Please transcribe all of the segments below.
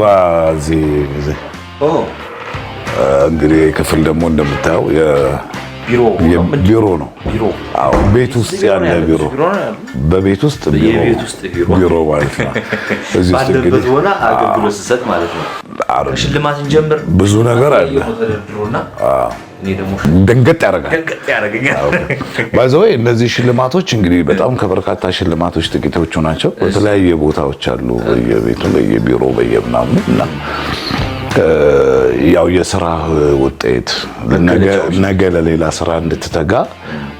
ግባ እዚህ እንግዲህ ክፍል ደግሞ እንደምታየው ቢሮ ነው። አዎ ቤት ውስጥ ያለ ቢሮ በቤት ውስጥ ቢሮ ማለት ነው። እዚህ ውስጥ እንግዲህ ሆነ አገልግሎት ሰጥ ማለት ነው። ሽልማት እንጀምር ብዙ ነገር አለ። ደንገጥ ያደርጋል። ባይዘው እነዚህ ሽልማቶች እንግዲህ በጣም ከበርካታ ሽልማቶች ጥቂቶቹ ናቸው። በተለያየ ቦታዎች አሉ፣ በየቤቱ በየቢሮ በየምናምን እና ያው የሥራ ውጤት ነገ ለሌላ ስራ እንድትተጋ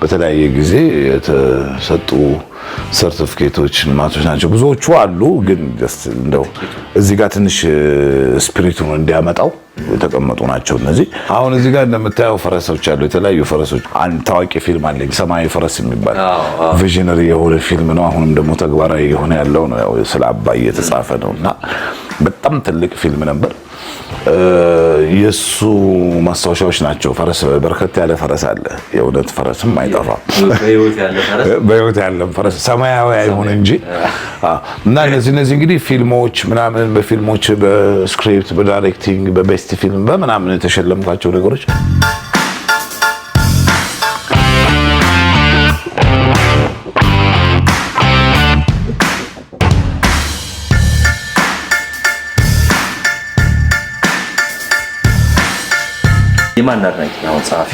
በተለያየ ጊዜ የተሰጡ ሰርቲፊኬቶች ሽልማቶች ናቸው። ብዙዎቹ አሉ፣ ግን እንደው እዚህ ጋር ትንሽ ስፒሪቱን እንዲያመጣው የተቀመጡ ናቸው። እነዚህ አሁን እዚህ ጋር እንደምታየው ፈረሶች አሉ፣ የተለያዩ ፈረሶች። አንድ ታዋቂ ፊልም አለኝ ሰማያዊ ፈረስ የሚባል ቪዥነሪ የሆነ ፊልም ነው። አሁንም ደግሞ ተግባራዊ የሆነ ያለው ነው። ያው ስለ አባይ የተጻፈ ነውና በጣም ትልቅ ፊልም ነበር። የሱ ማስታወሻዎች ናቸው። ፈረስ በርከት ያለ ፈረስ አለ። የእውነት ፈረስም አይጠፋም። በህይወት ያለ ፈረስ ሰማያዊ አይሆን እንጂ እና እነዚህ እንግዲህ ፊልሞች ምናምን በፊልሞች በስክሪፕት በዳይሬክቲንግ በቤስት ፊልም በምናምን የተሸለምኳቸው ነገሮች የማን አድናቂ ነው? ጸሐፊ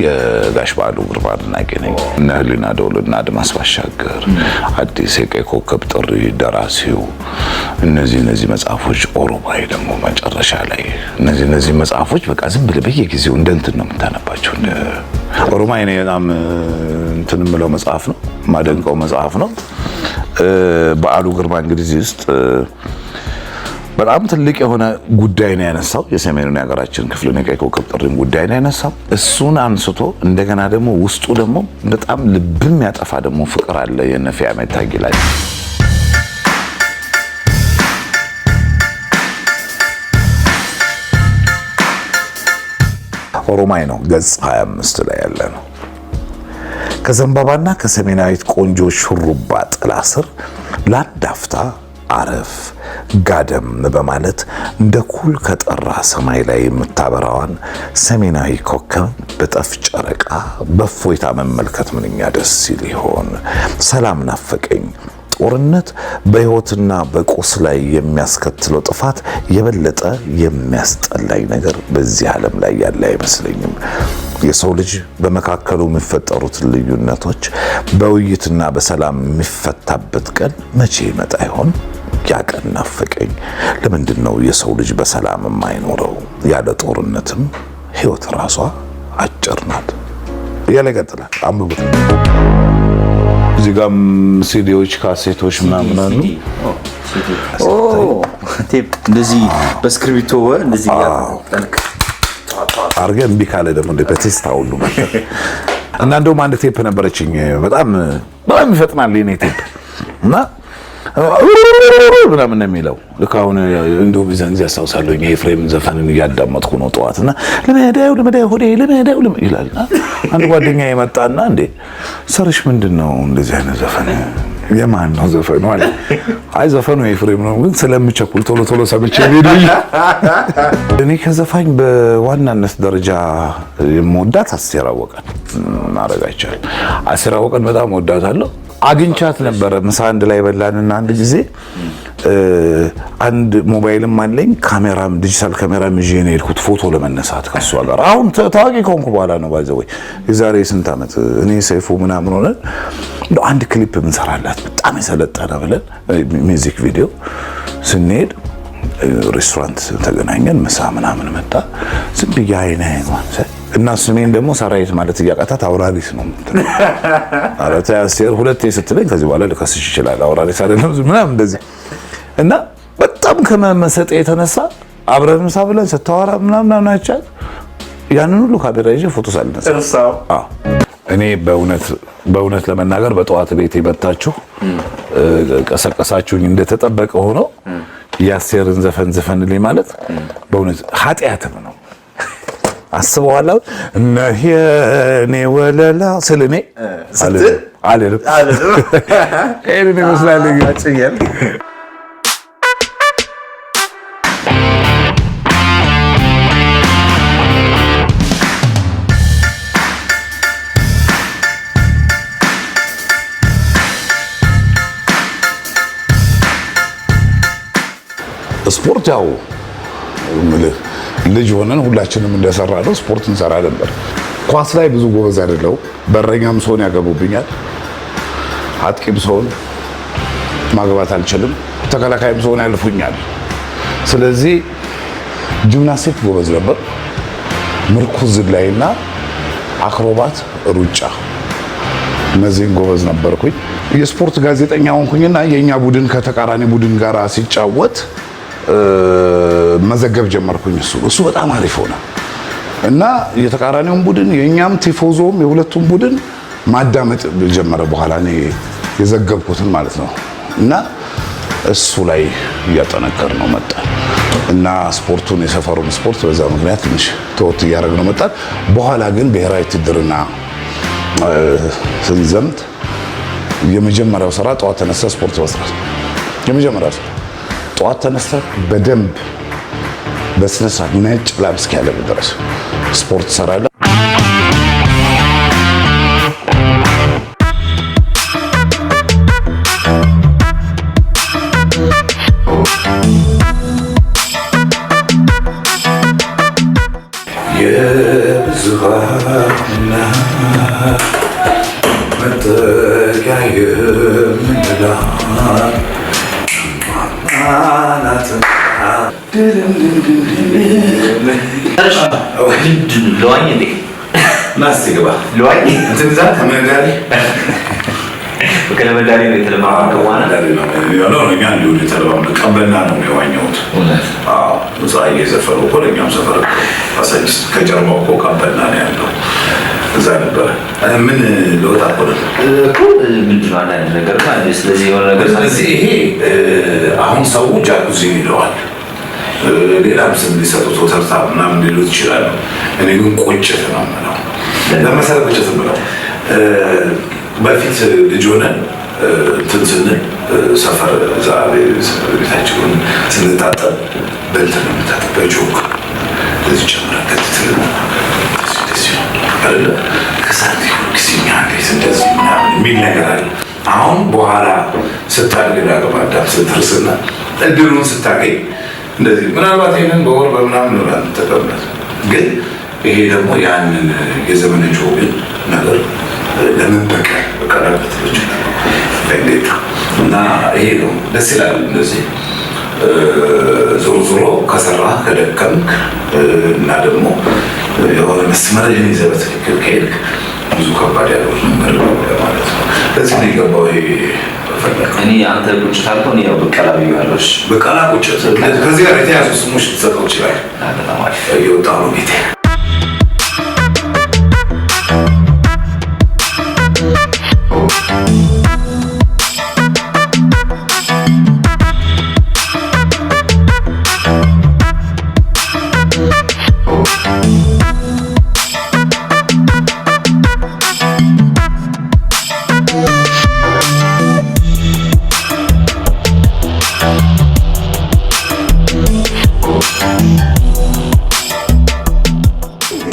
የጋሽ በዓሉ ግርማ አድናቂ ነኝ። እነ ህሊና ደውልና አድማስ ባሻገር፣ አዲስ የቀይ ኮከብ ጥሪ ደራሲው፣ እነዚህ መጽሐፎች፣ ኦሮማይ ደግሞ መጨረሻ ላይ እነዚህ መጽሐፎች በቃ ዝም ብለህ በየጊዜው እንደ እንትን ነው የምታነባቸው። ኦሮማይ ነው በጣም እንትን የምለው መጽሐፍ ነው፣ ማደንቀው መጽሐፍ ነው። በዓሉ ግርማ እንግዲህ እዚህ ውስጥ በጣም ትልቅ የሆነ ጉዳይ ነው ያነሳው። የሰሜኑን የሀገራችን ክፍል የቀይ ኮከብ ጥሪም ጉዳይ ነው ያነሳው። እሱን አንስቶ እንደገና ደግሞ ውስጡ ደግሞ በጣም ልብም ያጠፋ ደግሞ ፍቅር አለ የነፊ አመት ታጊ ላይ ኦሮማይ ነው ገጽ 25 ላይ ያለ ነው። ከዘንባባና ከሰሜናዊት ቆንጆ ሹሩባ ጥላ ስር ለአንድ አፍታ አረፍ ጋደም በማለት እንደ ኩል ከጠራ ሰማይ ላይ የምታበራዋን ሰሜናዊ ኮከብ በጠፍ ጨረቃ በእፎይታ መመልከት ምንኛ ደስ ሲል ይሆን። ሰላም ናፈቀኝ። ጦርነት በሕይወትና በቁስ ላይ የሚያስከትለው ጥፋት የበለጠ የሚያስጠላኝ ነገር በዚህ ዓለም ላይ ያለ አይመስለኝም። የሰው ልጅ በመካከሉ የሚፈጠሩት ልዩነቶች በውይይትና በሰላም የሚፈታበት ቀን መቼ ይመጣ ይሆን? ያ ቀን ናፈቀኝ። ለምንድን ነው የሰው ልጅ በሰላም የማይኖረው? ያለ ጦርነትም ሕይወት ራሷ አጭር ናት እያለ ይቀጥላል። አንብቡት። እዚህ ጋርም ሲዲዎች፣ ካሴቶች ምናምን አሉ። እንደዚህ በስክሪፕቶ እንደዚህ አድርገህ እምቢ ካለ ደግሞ በቴስታ ሁሉ እና እንደውም አንድ ቴፕ ነበረችኝ በጣም ይፈጥናል የኔ ቴፕ እና ምናምን ነው የሚለው። ልክ አሁን እንደው ቢዛን ጊዜ አስታውሳለሁ የኤፍሬም ዘፈንን እያዳመጥኩ ነው ጠዋትና ለመዳው ሆዴ ለመዳው ይላልና አንድ ጓደኛ የመጣና እንዴ ሰርሽ ምንድነው እንደዚህ አይነት ዘፈን የማን ነው ዘፈኑ አለ። አይ ዘፈኑ የኤፍሬም ነው ግን ስለምቸኩል ቶሎ ሰምቼ ቪዲዮ እኔ ከዘፋኝ በዋናነት ደረጃ የምወዳት አስቴር አወቀን ማረግ አይቻልም። አስቴር አወቀን በጣም ወዳታለሁ። አግኝቻት ነበረ ምሳ አንድ ላይ በላንና አንድ ጊዜ አንድ ሞባይልም አለኝ ካሜራም ዲጂታል ካሜራም ይዤ ነው የሄድኩት ፎቶ ለመነሳት ከሷ ጋር። አሁን ታዋቂ ከሆንኩ በኋላ ነው ባይዘው የዛሬ ስንት ዓመት እኔ ሰይፉ ምናምን ሆነ አንድ ክሊፕ እንሰራላት በጣም የሰለጠነ ብለን ሚውዚክ ቪዲዮ ስንሄድ ሬስቶራንት ተገናኘን። ምሳ ምናምን መጣ። ዝም ብዬ አይነህ እና ስሜን ደግሞ ሰራዊት ማለት እያቃታት አውራሪስ ነው የምትለው። አረታ ያስቴር ሁለቴ ስትለኝ ከዚህ በኋላ ልከስሽ ይችላል አውራሪስ አይደለም ምናምን እንደዚህ እና በጣም ከመመሰጥ የተነሳ አብረን ምሳ ብለን ስታወራ ምናምን አቻት ያንን ሁሉ ካሜራ ይዤ ፎቶ ሳልነሳ እኔ በእውነት ለመናገር በጠዋት ቤት የመጣችሁ ቀሰቀሳችሁኝ እንደተጠበቀ ሆኖ ያስቴርን ዘፈንልኝ ማለት በእውነት ኃጢአትም ነው። አስበዋለሁ እነሆ እኔ ወለላ ስለኔ አለልም ይሄን ይመስላል። ስፖርት ያው ልጅ ሆነን ሁላችንም እንደሰራ ነው ስፖርት እንሰራ ነበር። ኳስ ላይ ብዙ ጎበዝ አይደለው። በረኛም ሰውን ያገቡብኛል፣ አጥቂም ሰውን ማግባት አልችልም፣ ተከላካይም ሰውን ያልፉኛል። ስለዚህ ጂምናስቲክ ጎበዝ ነበር። ምርኩዝ ዝላይና አክሮባት፣ ሩጫ እነዚህን ጎበዝ ነበርኩኝ። የስፖርት ጋዜጠኛ ሆንኩኝና የኛ ቡድን ከተቃራኒ ቡድን ጋር ሲጫወት መዘገብ ጀመርኩኝ። እሱ በጣም አሪፍ ሆነ እና የተቃራኒውን ቡድን የኛም ቲፎዞም የሁለቱም ቡድን ማዳመጥ ጀመረ። በኋላ እኔ የዘገብኩትን ማለት ነው እና እሱ ላይ እያጠነከር ነው መጣ እና ስፖርቱን የሰፈሩን ስፖርት በዛ ምክንያት ትንሽ ተወት እያደረግ ነው መጣ። በኋላ ግን ብሔራዊ ውትድርና ስንዘምት የመጀመሪያው ስራ ጠዋት ተነሳ ስፖርት መስራት። የመጀመሪያው ስራ ጠዋት ተነሳ በደንብ በስነ ስርዓት ነጭ ላብ እስኪያለብ ድረስ ስፖርት ሰራለሁ። የብዙሃን መጠጊያ የምንላት ለዋኝ እንዴ ናስቲ ግባ ለዋኝ እንትን ዛ ተመዳሪ ከለመዳሪ ነው የተለማመደው ዋና ነው እኛ እንዲሁ የተለማመደው ቀበና ነው የሚዋኘውት። አዎ እዛ እየዘፈሩ እኮ ለእኛም ሰፈር አሳጅስ ከጀርባው እኮ ቀበና ነው ያለው። እዛ ነበረ ምን ለወጣ እኮ ምንድን ነው አንዳንድ ነገር ማለት ስለዚህ የሆነ ነገር ስለዚህ ይሄ አሁን ሰው ጃኩዚ ይለዋል፣ ሌላም ስም ሊሰጡት ወተርታ ምናምን ሊሉት ይችላሉ። እኔ ግን ቁጭት ነው የምለው። ለመሰረት ቁጭት የምለው በፊት ልጅ ሆነን እንትን ስንል ሰፈር እዛ ቤታችንን ስንታጠብ በእንትን ነው የምንታጠብ፣ በጆክ እንደዚህ ጨምረን አለ ከሳት ጊዜኛ እንዴት እንደዚህ ምናምን የሚል ነገር አለ። አሁን በኋላ ስታድግ ዳግም አዳም ስትርስና እድሉን ስታገኝ እንደዚህ ምናልባት ይሄንን በወር በምናምን ነው ተቀምጠት። ግን ይሄ ደግሞ ያንን የዘመነ ጆግን ነገር ለመበቀል በቀላበት ይችላል ለግዴታ እና ይሄ ነው ደስ ይላል። እንደዚህ ዞሮ ዞሮ ከሰራ ከደከምክ እና ደግሞ የሆነ መስመርህን ይዘህ በትክክል ከሄድክ ብዙ ከባድ ያለው ነገር ማለት ነው። ለዚህ ነው የገባው ይሄ ፈለግ። እኔ አንተ ቁጭት አልከው እኔ ያው በቀላ ብያለሽ። በቀላ ቁጭት ከዚህ ጋር የተያዙ ስሞች ልትሰጠው ይችላል። በጣም አሪፍ እየወጣ ነው ቤቴ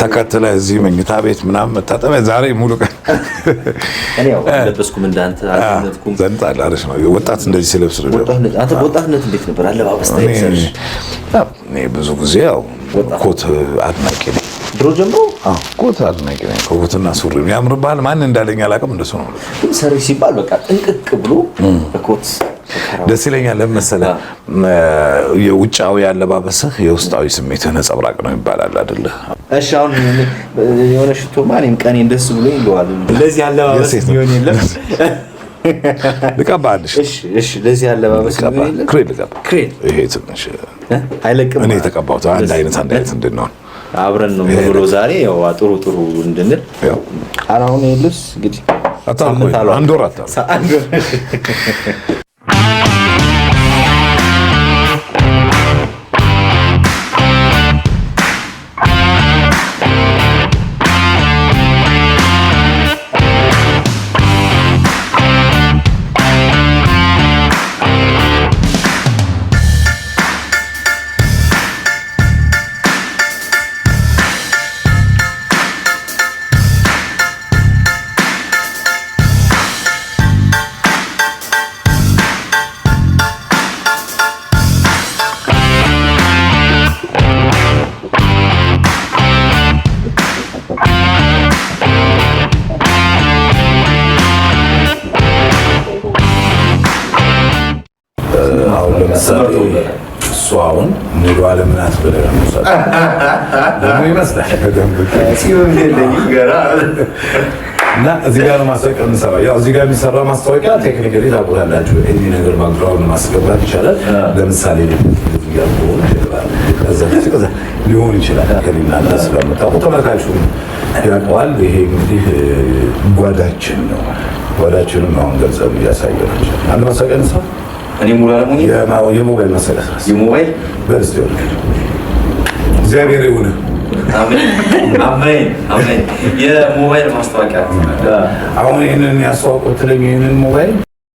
ተከትለ እዚህ መኝታ ቤት ምናምን መታጠቢያ ዛሬ ሙሉ ቀን እኔ ያው ለበስኩም እንዳንተ አልተነጥኩም ዘንጣል አለሽ ነው ወጣት እንደዚህ ሲለብስ ነው። አንተ በወጣትነት እንዴት ነበር አለባበስ ታይሰሽ? እኔ ብዙ ጊዜ ያው ኮት አድናቂ ነኝ። ድሮ ጀምሮ ኮት አድናቂ ነኝ። ኮትና ሱሪ ያምርብሃል። ማን እንዳለኝ አላውቅም። እንደሱ ነው ሰሪ ሲባል በቃ ጥንቅቅ ብሎ በኮት ደስ ይለኛል። ለምሳሌ የውጫዊ አለባበስህ የውስጣዊ ስሜትህ ነጸብራቅ ነው ይባላል አይደለ? እሺ አሁን የሆነ ሽቶ ማንም ቀኔን ደስ ብሎ ይለዋል። ለዚህ አለባበስ ቢሆን የለም ልቀባልሽ። እሺ ለዚህ አለባበስ ቢሆን የለም ክሬል ልቀባ። ክሬል ይሄ ትንሽ አይለቅም። እኔ ተቀባሁት አንድ አይነት እንድንሆን አብረን ነው ብሎ ዛሬ ያው ጥሩ ጥሩ እንድንል ያው አሁን ይልስ እንግዲህ አታልኩ አንድ ወር እሱ አሁን ሙሉ አለምናት ብለህ ነው ደግሞ ይመስላል እና እዚህ ጋር ነው ማስታወቂያ የምንሰራው። ያው እዚህ ጋር የሚሰራ ማስታወቂያ ቴክኒካሊ ታውቁታላችሁ። ይሄ ነገር ባክግራውንድ ማስገባት ይቻላል። ለምሳሌ እዚህ ጋር ሊሆን ይችላል። ከሌላ ስለምታውቁ ተመልካቹ ያውቀዋል። ይሄ እንግዲህ ጓዳችን ነው። ጓዳችንን አሁን ገንዘብ እያሳየናቸው አንድ ማስታወቂያ እንስራ። እኔ ሙሉ አለሙኝ የሞባይል ማስታወቂያ የሞባይል በርስቴ እግዚአብሔር ይሁን። አሜን አሜን። የሞባይል ማስታወቂያ አሁን ይህንን ያስተዋወቁት ይህንን ሞባይል